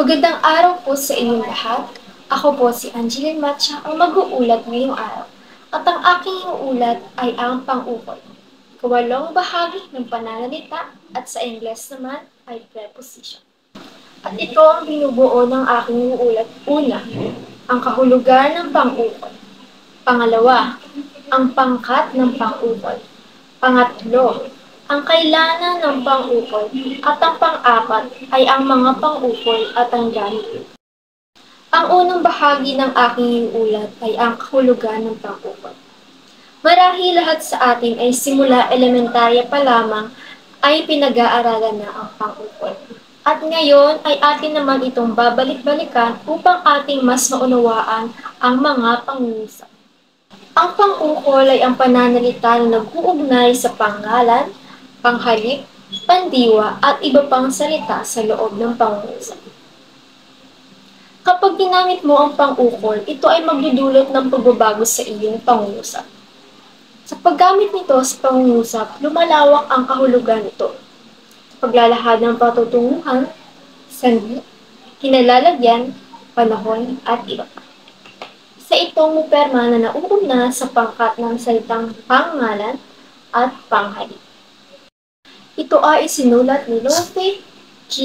Magandang araw po sa inyong lahat. Ako po si Angeline Matcha, ang mag-uulat ngayong araw. At ang aking iuulat ay ang pang-ukol. Kawalong bahagi ng pananalita at sa Ingles naman ay preposition. At ito ang binubuo ng aking iuulat. Una, ang kahulugan ng pang-ukol. Pangalawa, ang pangkat ng pang-ukol. Pangatlo, ang kailangan ng pang-ukol at ang pang-apat ay ang mga pang-ukol at ang gamit. Ang unang bahagi ng aking iulat ay ang kahulugan ng pang-ukol. Marahil lahat sa atin ay simula elementarya pa lamang ay pinag-aaralan na ang pang-ukol. At ngayon ay atin naman itong babalik-balikan upang ating mas maunawaan ang mga pangungusap. Ang pang-ukol ay ang pananalita na nag-uugnay sa pangalan, panghalik, pandiwa at iba pang salita sa loob ng pangungusap. Kapag ginamit mo ang pang-ukol, ito ay magdudulot ng pagbabago sa iyong pangungusap. Sa paggamit nito sa pangungusap, lumalawak ang kahulugan nito. Paglalahad ng patutunguhan, sanhi, kinalalagyan, panahon, at iba pa. Sa itong muperma na nauuna sa pangkat ng salitang pangalan at panghalik. Ito ay isinulat ni Lope G.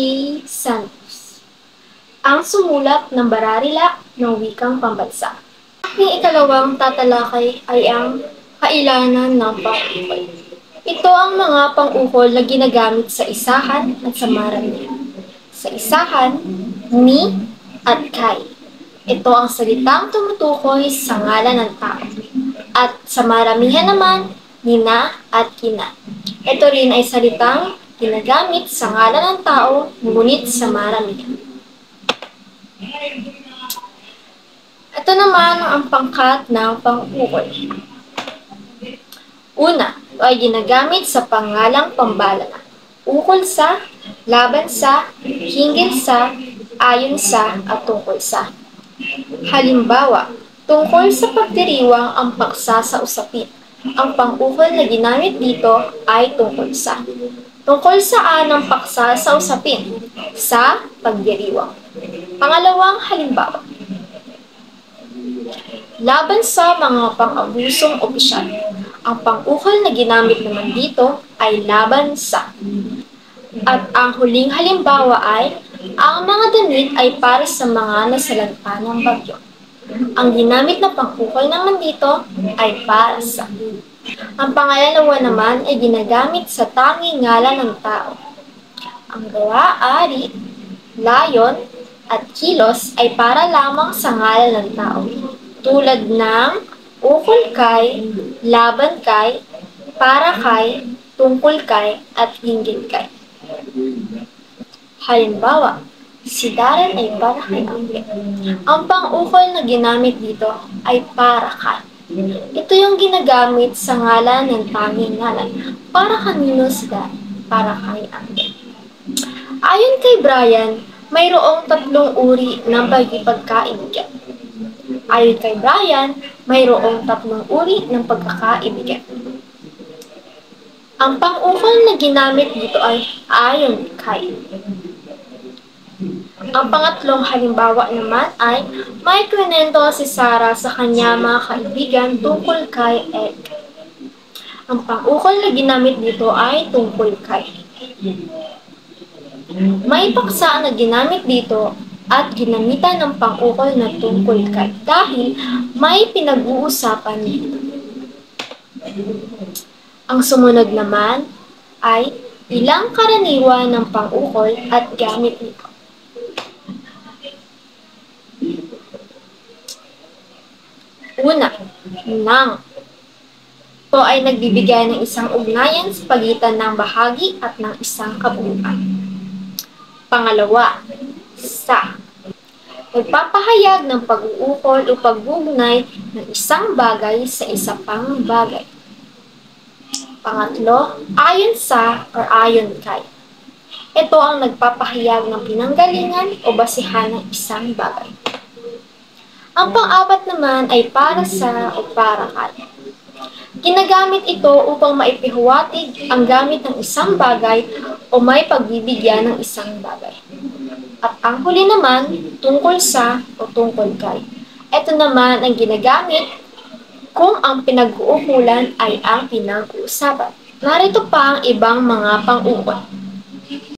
Santos, ang sumulat ng Bararila ng Wikang Pambansa. Aking ikalawang tatalakay ay ang kailangan ng pang-ukol. Ito ang mga pang-ukol na ginagamit sa isahan at sa maramihan. Sa isahan, ni at kay. Ito ang salitang tumutukoy sa ngalan ng tao. At sa maramihan naman, nina at kina. Ito rin ay salitang ginagamit sa ngalan ng tao, ngunit sa maramihan. Ito naman ang pangkat ng pang-ukol. Una, ito ay ginagamit sa pangalang pambalana. Ukol sa, laban sa, hinggil sa, ayon sa, at tungkol sa. Halimbawa, tungkol sa pagdiriwang ang paksa sa usapin. Ang pang-ukol na ginamit dito ay tungkol sa. Tungkol saan ang paksa sa usapin? Sa pagdiriwang. Pangalawang halimbawa. Laban sa mga pang-abusong opisyal. Ang pang-ukol na ginamit naman dito ay laban sa. At ang huling halimbawa ay, ang mga damit ay para sa mga nasalanta ng bagyo. Ang ginamit na pang-ukol naman dito ay para sa. Ang pangalawa naman ay ginagamit sa tanging ngalan ng tao. Ang gawa, ari, layon, at kilos ay para lamang sa ngalan ng tao. Tulad ng ukol kay, laban kay, para kay, tungkol kay, at hinggil kay. Halimbawa, si Darren ay para kay Angge. Ang pang-ukol na ginamit dito ay para kay. Ito yung ginagamit sa ngalan ng tanging ngalan. Para kanino si Darren? Para kay Angge. Ayon kay Brian, mayroong 3 uri ng pagkikipagkaibigan. Ayon kay Brian, mayroong 3 uri ng pagkakaibigan. Ang pang-ukol na ginamit dito ay ayon kay. Ang pangatlong halimbawa naman ay may kwento si Sarah sa kanya mga kaibigan tungkol kay Ed. Ang pang-ukol na ginamit dito ay tungkol kay. May paksa na ginamit dito at ginamitan ng pang-ukol na tungkol kay dahil may pinag-uusapan dito. Ang sumunod naman ay ilang karaniwan ng pang-ukol at gamit nito. Una, nang. Ito ay nagbibigay ng isang ugnayan sa pagitan ng bahagi at ng isang kabuuan. Pangalawa, sa. Nagpapahayag ng pag-uukol o pag-uugnay ng isang bagay sa isa pang bagay. Pangatlo, ayon sa or ayon kay. Ito ang nagpapahayag ng pinanggalingan o basihan ng isang bagay. Ang pang-apat naman ay para sa o para kay. Ginagamit ito upang maipahiwatig ang gamit ng isang bagay o may pagbibigyan ng isang bagay. At ang huli naman, tungkol sa o tungkol kay. Ito naman ang ginagamit kung ang pinag-uukulan ay ang pinag-uusapan. Narito pa ang ibang mga pang-ukol.